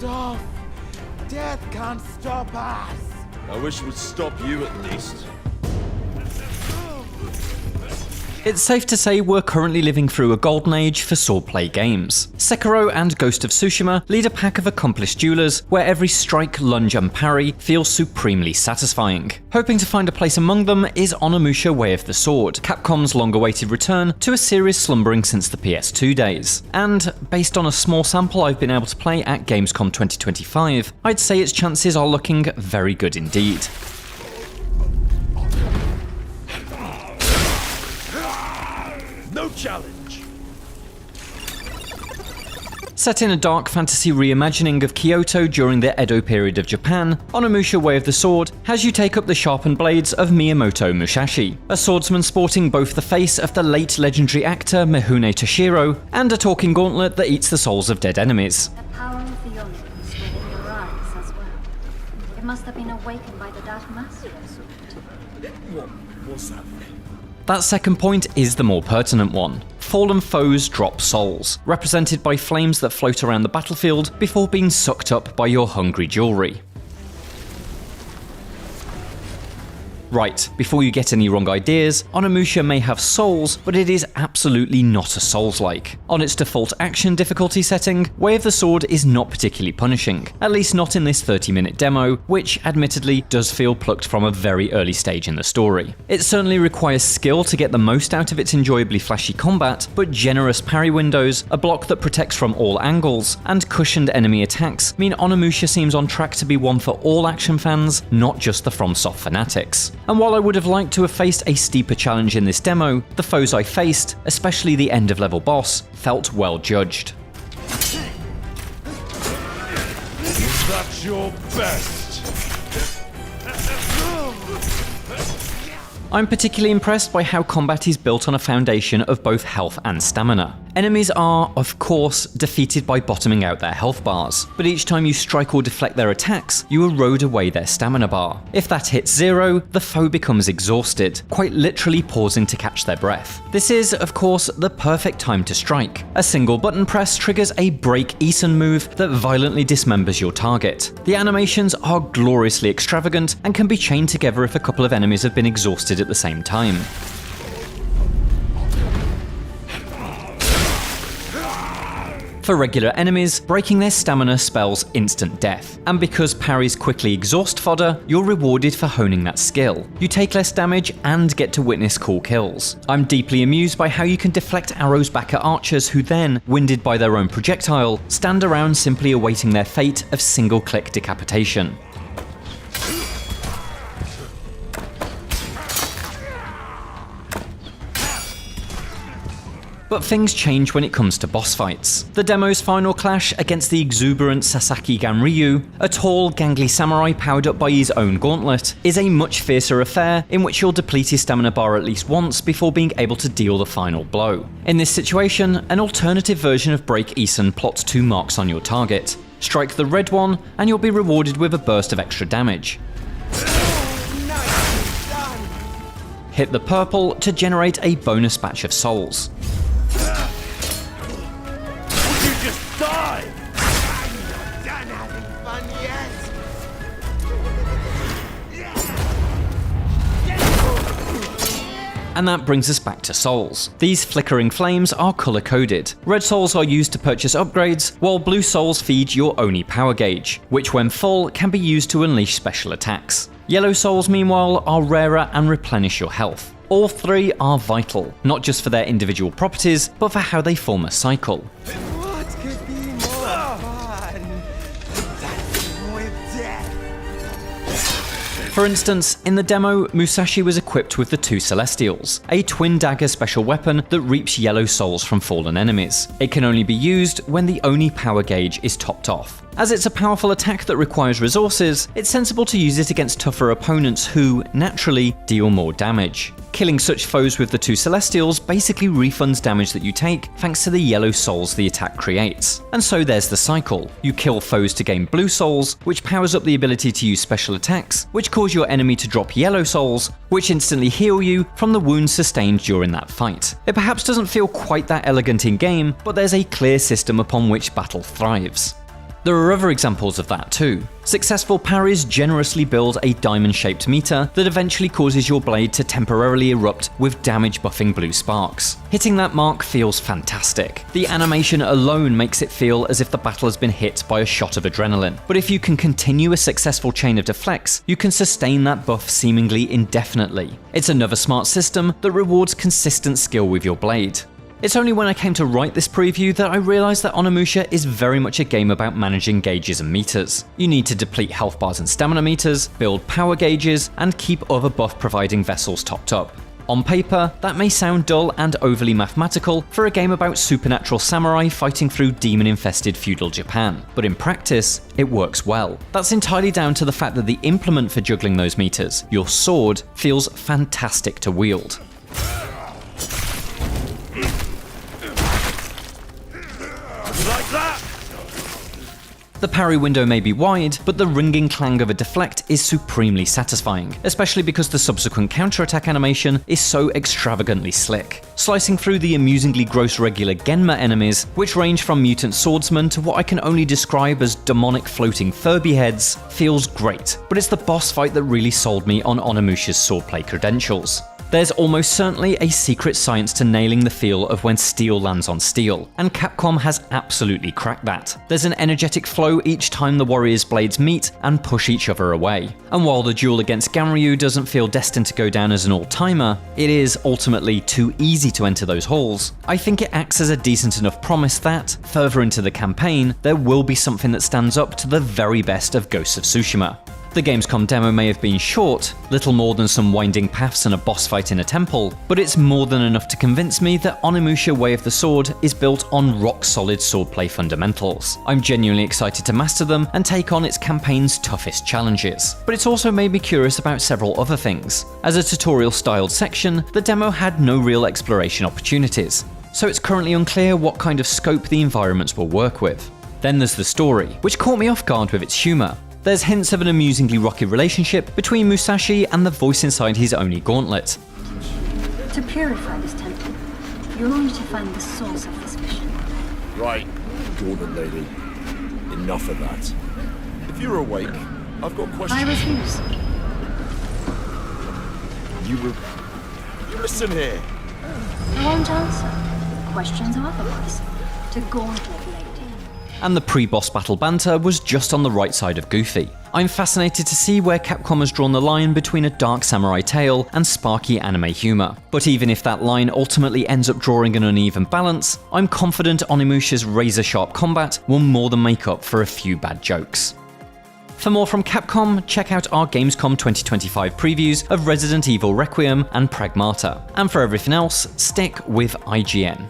off! Death can't stop us! I wish it would stop you at least. It's safe to say we're currently living through a golden age for swordplay games. Sekiro and Ghost of Tsushima lead a pack of accomplished duelers where every strike, lunge and parry feels supremely satisfying. Hoping to find a place among them is Onimusha Way of the Sword, Capcom's long-awaited return to a series slumbering since the PS2 days. And, based on a small sample I've been able to play at Gamescom 2025, I'd say its chances are looking very good indeed. No challenge! Set in a dark fantasy reimagining of Kyoto during the Edo period of Japan, Onimusha Way of the Sword has you take up the sharpened blades of Miyamoto Musashi, a swordsman sporting both the face of the late legendary actor Mifune Toshiro and a talking gauntlet that eats the souls of dead enemies. The power of the Oni is within your eyes as well. It must have been awakened by the Dark Master of Sword. What's that? That second point is the more pertinent one. Fallen foes drop souls, represented by flames that float around the battlefield before being sucked up by your hungry jewelry. Right, before you get any wrong ideas, Onimusha may have souls, but it is absolutely not a Souls-like. On its default action difficulty setting, Way of the Sword is not particularly punishing, at least not in this 30-minute demo, which admittedly does feel plucked from a very early stage in the story. It certainly requires skill to get the most out of its enjoyably flashy combat, but generous parry windows, a block that protects from all angles, and cushioned enemy attacks mean Onimusha seems on track to be one for all action fans, not just the FromSoft fanatics. And while I would have liked to have faced a steeper challenge in this demo, the foes I faced, especially the end of level boss, felt well judged. Is that your best? I'm particularly impressed by how combat is built on a foundation of both health and stamina. Enemies are, of course, defeated by bottoming out their health bars, but each time you strike or deflect their attacks, you erode away their stamina bar. If that hits 0, the foe becomes exhausted, quite literally pausing to catch their breath. This is, of course, the perfect time to strike. A single button press triggers a Break Isun move that violently dismembers your target. The animations are gloriously extravagant and can be chained together if a couple of enemies have been exhausted at the same time. For regular enemies, breaking their stamina spells instant death, and because parries quickly exhaust fodder, you're rewarded for honing that skill. You take less damage and get to witness cool kills. I'm deeply amused by how you can deflect arrows back at archers who then, winded by their own projectile, stand around simply awaiting their fate of single-click decapitation. But things change when it comes to boss fights. The demo's final clash against the exuberant Sasaki Ganryu, a tall, gangly samurai powered up by his own gauntlet, is a much fiercer affair in which you'll deplete his stamina bar at least once before being able to deal the final blow. In this situation, an alternative version of Break Isun plots 2 marks on your target. Strike the red one, and you'll be rewarded with a burst of extra damage. Hit the purple to generate a bonus batch of souls. Die! I'm not done having fun yet! And that brings us back to souls. These flickering flames are color-coded. Red souls are used to purchase upgrades, while blue souls feed your Oni power gauge, which when full can be used to unleash special attacks. Yellow souls, meanwhile, are rarer and replenish your health. All 3 are vital, not just for their individual properties, but for how they form a cycle. What could be more fun? Dancing with death! For instance, in the demo, Musashi was equipped with the 2 Celestials, a twin dagger special weapon that reaps yellow souls from fallen enemies. It can only be used when the Oni power gauge is topped off. As it's a powerful attack that requires resources, it's sensible to use it against tougher opponents who, naturally, deal more damage. Killing such foes with the 2 Celestials basically refunds damage that you take thanks to the yellow souls the attack creates. And so there's the cycle. You kill foes to gain blue souls, which powers up the ability to use special attacks, which cause your enemy to drop yellow souls, which instantly heal you from the wounds sustained during that fight. It perhaps doesn't feel quite that elegant in game, but there's a clear system upon which battle thrives. There are other examples of that too. Successful parries generously build a diamond-shaped meter that eventually causes your blade to temporarily erupt with damage-buffing blue sparks. Hitting that mark feels fantastic. The animation alone makes it feel as if the battle has been hit by a shot of adrenaline. But if you can continue a successful chain of deflects, you can sustain that buff seemingly indefinitely. It's another smart system that rewards consistent skill with your blade. It's only when I came to write this preview that I realised that Onimusha is very much a game about managing gauges and meters. You need to deplete health bars and stamina meters, build power gauges, and keep other buff providing vessels topped up. On paper, that may sound dull and overly mathematical for a game about supernatural samurai fighting through demon-infested feudal Japan, but in practice, it works well. That's entirely down to the fact that the implement for juggling those meters, your sword, feels fantastic to wield. Like that? The parry window may be wide, but the ringing clang of a deflect is supremely satisfying, especially because the subsequent counterattack animation is so extravagantly slick. Slicing through the amusingly gross regular Genma enemies, which range from mutant swordsmen to what I can only describe as demonic floating Furby heads, feels great, but it's the boss fight that really sold me on Onimusha's swordplay credentials. There's almost certainly a secret science to nailing the feel of when steel lands on steel, and Capcom has absolutely cracked that. There's an energetic flow each time the warriors' blades meet and push each other away. And while the duel against Ganryu doesn't feel destined to go down as an all-timer, it is ultimately too easy to enter those halls. I think it acts as a decent enough promise that, further into the campaign, there will be something that stands up to the very best of Ghosts of Tsushima. The Gamescom demo may have been short, little more than some winding paths and a boss fight in a temple, but it's more than enough to convince me that Onimusha Way of the Sword is built on rock-solid swordplay fundamentals. I'm genuinely excited to master them and take on its campaign's toughest challenges. But it's also made me curious about several other things. As a tutorial-styled section, the demo had no real exploration opportunities, so it's currently unclear what kind of scope the environments will work with. Then there's the story, which caught me off guard with its humour. There's hints of an amusingly rocky relationship between Musashi and the voice inside his Oni gauntlet. To purify this temple, you're only to find the source of this mission. Right, Gauntlet Lady. Enough of that. If you're awake, I've got questions. I refuse. You listen here. I won't answer. Questions or otherwise. To Gauntlet Lady. And the pre-boss battle banter was just on the right side of goofy. I'm fascinated to see where Capcom has drawn the line between a dark samurai tale and sparky anime humour. But even if that line ultimately ends up drawing an uneven balance, I'm confident Onimusha's razor-sharp combat will more than make up for a few bad jokes. For more from Capcom, check out our Gamescom 2025 previews of Resident Evil Requiem and Pragmata. And for everything else, stick with IGN.